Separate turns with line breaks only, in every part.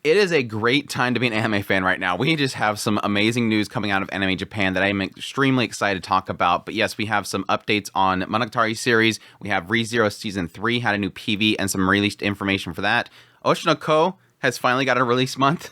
It is a great time to be an anime fan right now. We just have some amazing news coming out of Anime Japan that I'm extremely excited to talk about. But yes, we have some updates on Monogatari series. We have ReZero Season 3 had a new PV and some released information for that. Oshinoko has finally got a release month.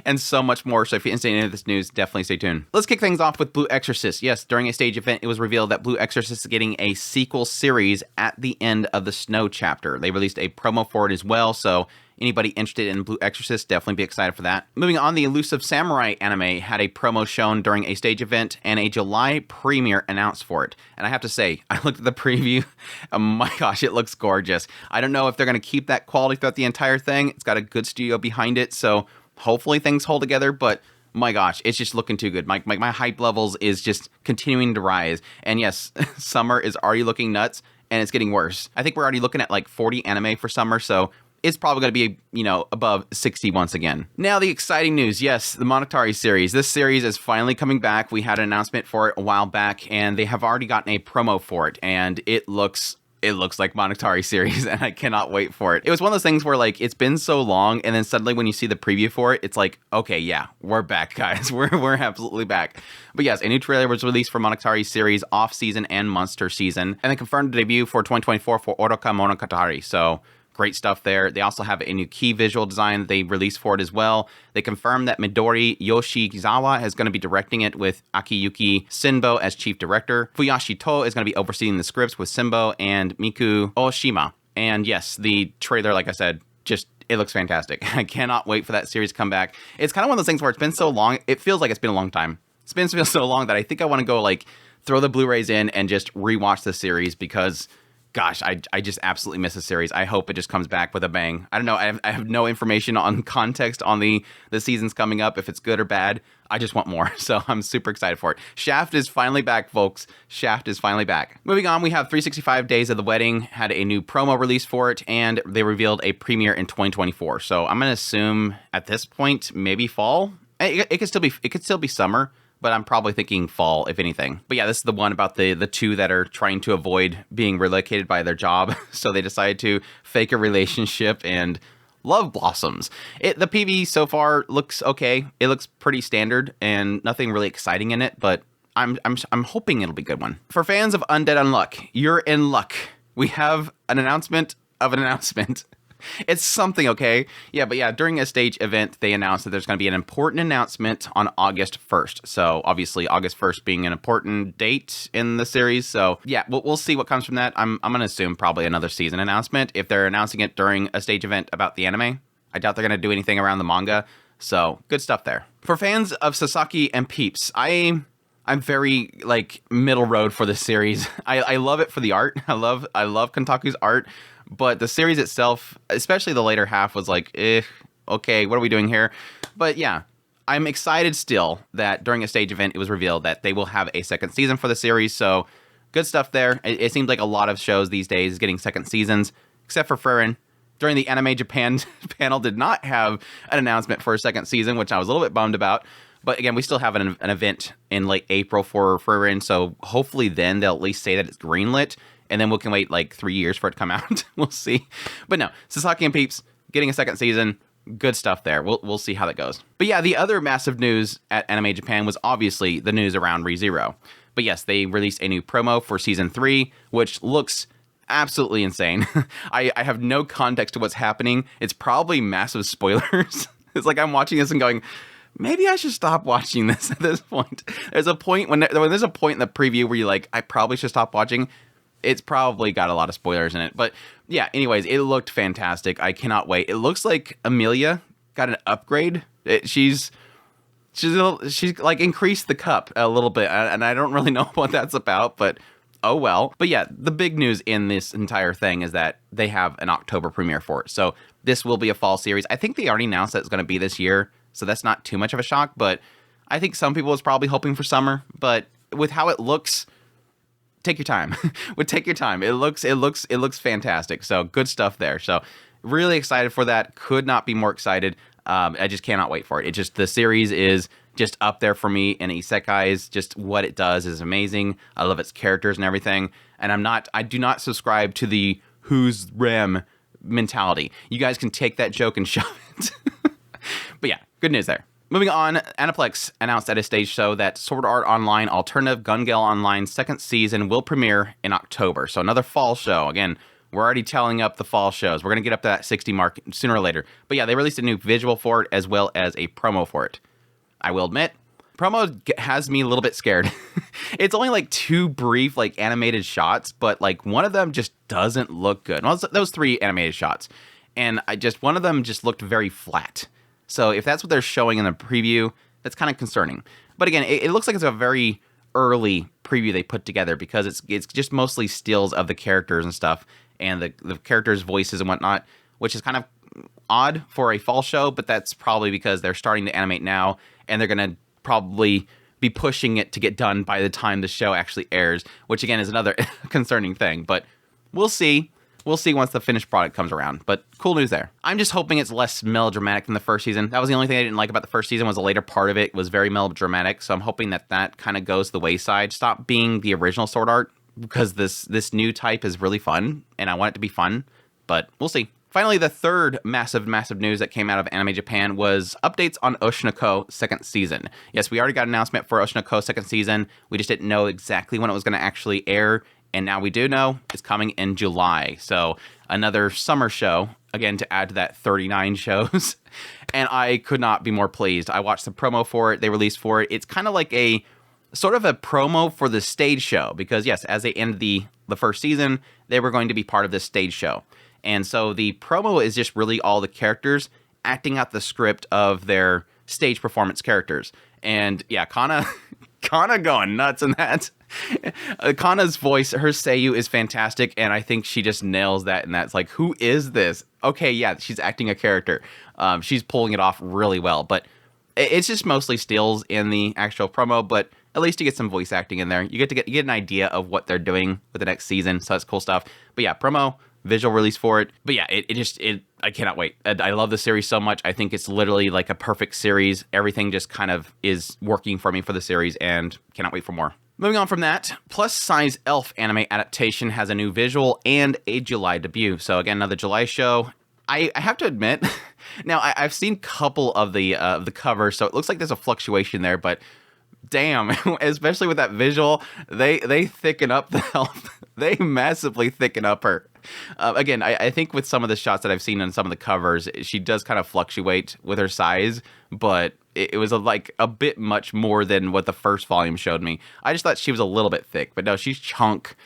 And so much more. So if you're interested in any of this news, definitely stay tuned. Let's kick things off with Blue Exorcist. Yes, during a stage event, it was revealed that Blue Exorcist is getting a sequel series at the end of the Snow chapter. They released a promo for it as well, so anybody interested in Blue Exorcist, definitely be excited for that. Moving on, the Elusive Samurai anime had a promo shown during a stage event and a July premiere announced for it. And I have to say, I looked at the preview. Oh my gosh, it looks gorgeous. I don't know if they're going to keep that quality throughout the entire thing. It's got a good studio behind it, so hopefully things hold together, but my gosh, it's just looking too good. My hype levels is just continuing to rise. And yes, summer is already looking nuts, and it's getting worse. I think we're already looking at like 40 anime for summer, so it's probably going to be, above 60 once again. Now, the exciting news. Yes, the Monogatari series. This series is finally coming back. We had an announcement for it a while back, and they have already gotten a promo for it, and it looks like Monogatari series, and I cannot wait for it. It was one of those things where, like, it's been so long, and then suddenly when you see the preview for it, it's like, okay, yeah, we're back, guys. We're absolutely back. But yes, a new trailer was released for Monogatari series off-season and monster season, and then confirmed the debut for 2024 for Oroka Monogatari. So great stuff there. They also have a new key visual design that they released for it as well. They confirmed that Midori Yoshizawa is going to be directing it with Akiyuki Sinbo as chief director. Fuyashi To is going to be overseeing the scripts with Sinbo and Miku Oshima. And yes, the trailer, like I said, it looks fantastic. I cannot wait for that series to come back. It's kind of one of those things where it's been so long, it feels like it's been a long time. It's been so long that I think I want to go throw the Blu-rays in and just rewatch the series because gosh, I just absolutely miss the series. I hope it just comes back with a bang. I don't know. I have no information on context on the seasons coming up, if it's good or bad. I just want more. So I'm super excited for it. Shaft is finally back, folks. Shaft is finally back. Moving on, we have 365 Days of the Wedding, had a new promo release for it, and they revealed a premiere in 2024. So I'm going to assume at this point, maybe fall. It could still be summer, but I'm probably thinking fall, if anything. But yeah, this is the one about the two that are trying to avoid being relocated by their job. So they decided to fake a relationship and love blossoms. The PV so far looks okay. It looks pretty standard and nothing really exciting in it, but I'm hoping it'll be a good one. For fans of Undead Unluck, you're in luck. We have an announcement of an announcement. It's something, okay? Yeah, but yeah, during a stage event, they announced that there's going to be an important announcement on August 1st. So obviously August 1st being an important date in the series. So yeah, we'll see what comes from that. I'm going to assume probably another season announcement. If they're announcing it during a stage event about the anime, I doubt they're going to do anything around the manga. So good stuff there. For fans of Sasaki and Peeps, I'm very middle road for this series. I love it for the art. I love Kontaku's art. But the series itself, especially the later half, was okay, what are we doing here? But yeah, I'm excited still that during a stage event, it was revealed that they will have a second season for the series. So good stuff there. It seems like a lot of shows these days getting second seasons, except for Frieren. During the Anime Japan panel, did not have an announcement for a second season, which I was a little bit bummed about. But again, we still have an event in late April for Frieren, so hopefully then they'll at least say that it's greenlit. And then we can wait 3 years for it to come out. We'll see. But no, Sasaki and Peeps getting a second season. Good stuff there. We'll see how that goes. But yeah, the other massive news at Anime Japan was obviously the news around ReZero. But yes, they released a new promo for Season 3, which looks absolutely insane. I have no context to what's happening. It's probably massive spoilers. It's like I'm watching this and going, maybe I should stop watching this at this point. There's a point when there's a point in the preview where you're like, I probably should stop watching. It's probably got a lot of spoilers in it. But yeah, anyways, it looked fantastic. I cannot wait. It looks like Amelia got an upgrade. She's increased the cup a little bit. And I don't really know what that's about, but oh well. But yeah, the big news in this entire thing is that they have an October premiere for it. So this will be a fall series. I think they already announced that it's going to be this year. So that's not too much of a shock. But I think some people was probably hoping for summer. But with how it looks, take your time. Take your time. It looks fantastic. So good stuff there. So really excited for that. Could not be more excited. I just cannot wait for it. The series is just up there for me, and Isekai's just what it does is amazing. I love its characters and everything. And I do not subscribe to the who's Rem mentality. You guys can take that joke and shove it. Good news there. Moving on, Aniplex announced at a stage show that Sword Art Online Alternative Gun Gale Online second season will premiere in October. So another fall show. Again, we're already telling up the fall shows. We're going to get up to that 60 mark sooner or later. But yeah, they released a new visual for it as well as a promo for it. I will admit, promo has me a little bit scared. It's only like 2 brief like animated shots, but like one of them just doesn't look good. Well, those 3 animated shots. And one of them just looked very flat. So if that's what they're showing in the preview, that's kind of concerning. But again, it looks like it's a very early preview they put together because it's just mostly stills of the characters and stuff and the characters' voices and whatnot, which is kind of odd for a fall show, but that's probably because they're starting to animate now and they're going to probably be pushing it to get done by the time the show actually airs, which again is another concerning thing. But we'll see. We'll see once the finished product comes around, but cool news there. I'm just hoping it's less melodramatic than the first season. That was the only thing I didn't like about the first season was the later part of it was very melodramatic, so I'm hoping that kind of goes to the wayside. Stop being the original Sword Art, because this new type is really fun, and I want it to be fun, but we'll see. Finally, the third massive news that came out of Anime Japan was updates on Oshinoko second season. Yes, we already got an announcement for Oshinoko second season. We just didn't know exactly when it was going to actually air. And now we do know it's coming in July. So another summer show, again, to add to that 39 shows. And I could not be more pleased. I watched the promo for it. They released for it. It's kind of like a sort of a promo for the stage show. Because yes, as they end the first season, they were going to be part of this stage show. And so the promo is just really all the characters acting out the script of their stage performance characters. And yeah, Kana going nuts in that. Kana's voice, her seiyuu is fantastic, and I think she just nails that. And that's like, who is this? Okay, yeah, she's acting a character. She's pulling it off really well, but it's just mostly stills in the actual promo. But at least you get some voice acting in there. You get an idea of what they're doing with the next season, so that's cool stuff. But yeah, promo, visual release for it. But yeah, I cannot wait. I love the series so much. I think it's literally like a perfect series. Everything just kind of is working for me for the series, and cannot wait for more. Moving on from that, plus Siiz Elf anime adaptation has a new visual and a July debut. So again, another July show. I have to admit, now I've seen a couple of the covers, so it looks like there's a fluctuation there, but damn, especially with that visual, they thicken up the elf. They massively thicken up her. Again, I think with some of the shots that I've seen on some of the covers, she does kind of fluctuate with her size, but it was like a bit much more than what the first volume showed me. I just thought she was a little bit thick, but no, she's chunk.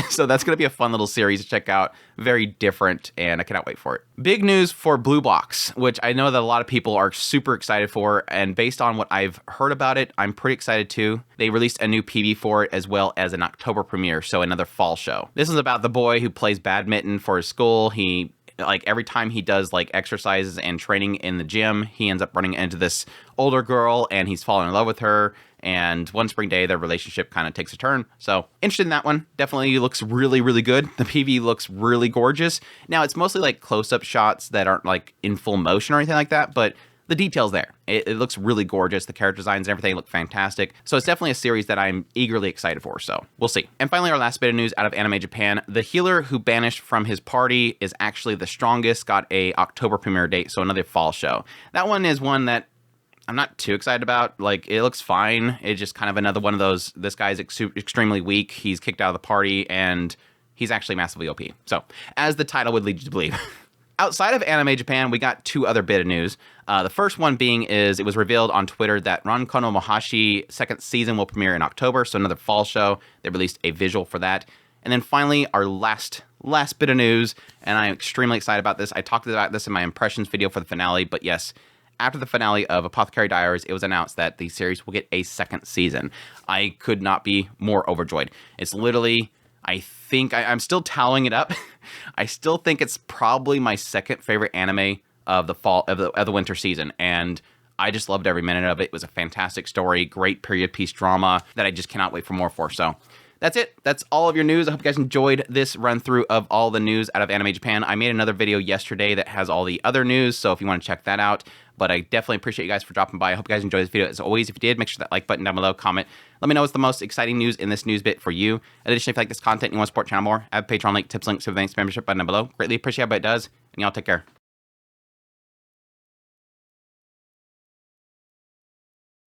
So that's going to be a fun little series to check out. Very different, and I cannot wait for it. Big news for Blue Box, which I know that a lot of people are super excited for, and based on what I've heard about it, I'm pretty excited too. They released a new PV for it as well as an October premiere, so another fall show. This is about the boy who plays badminton for his school. He, like, every time he does like exercises and training in the gym, he ends up running into this older girl, and he's falling in love with her. And one spring day, their relationship kind of takes a turn. So interested in that one. Definitely looks really, really good. The PV looks really gorgeous. Now, it's mostly like close-up shots that aren't like in full motion or anything like that, but the detail's there. It looks really gorgeous. The character designs and everything look fantastic. So it's definitely a series that I'm eagerly excited for. So we'll see. And finally, our last bit of news out of Anime Japan. The healer who banished from his party is actually the strongest. Got a October premiere date, so another fall show. That one is one that I'm not too excited about. Like, it looks fine. It's just kind of another one of those, this guy's extremely weak. He's kicked out of the party, and he's actually massively OP. So, as the title would lead you to believe. Outside of Anime Japan, we got 2 other bit of news. The first one being is it was revealed on Twitter that Roncon Mahashi second season will premiere in October, so another fall show. They released a visual for that. And then finally, our last bit of news, and I'm extremely excited about this. I talked about this in my impressions video for the finale, but yes, after the finale of Apothecary Diaries, it was announced that the series will get a second season. I could not be more overjoyed. It's literally, I think, I'm still tallying it up. I still think it's probably my second favorite anime of the fall, of the winter season. And I just loved every minute of it. It was a fantastic story, great period piece drama that I just cannot wait for more for. So that's it. That's all of your news. I hope you guys enjoyed this run through of all the news out of Anime Japan. I made another video yesterday that has all the other news, so if you want to check that out. But I definitely appreciate you guys for dropping by. I hope you guys enjoyed this video. As always, if you did, make sure that like button down below, comment. Let me know what's the most exciting news in this news bit for you. Additionally, if you like this content and you want to support the channel more, I have a Patreon link, tips link, so thanks, membership button down below. Greatly appreciate how it does, and y'all take care.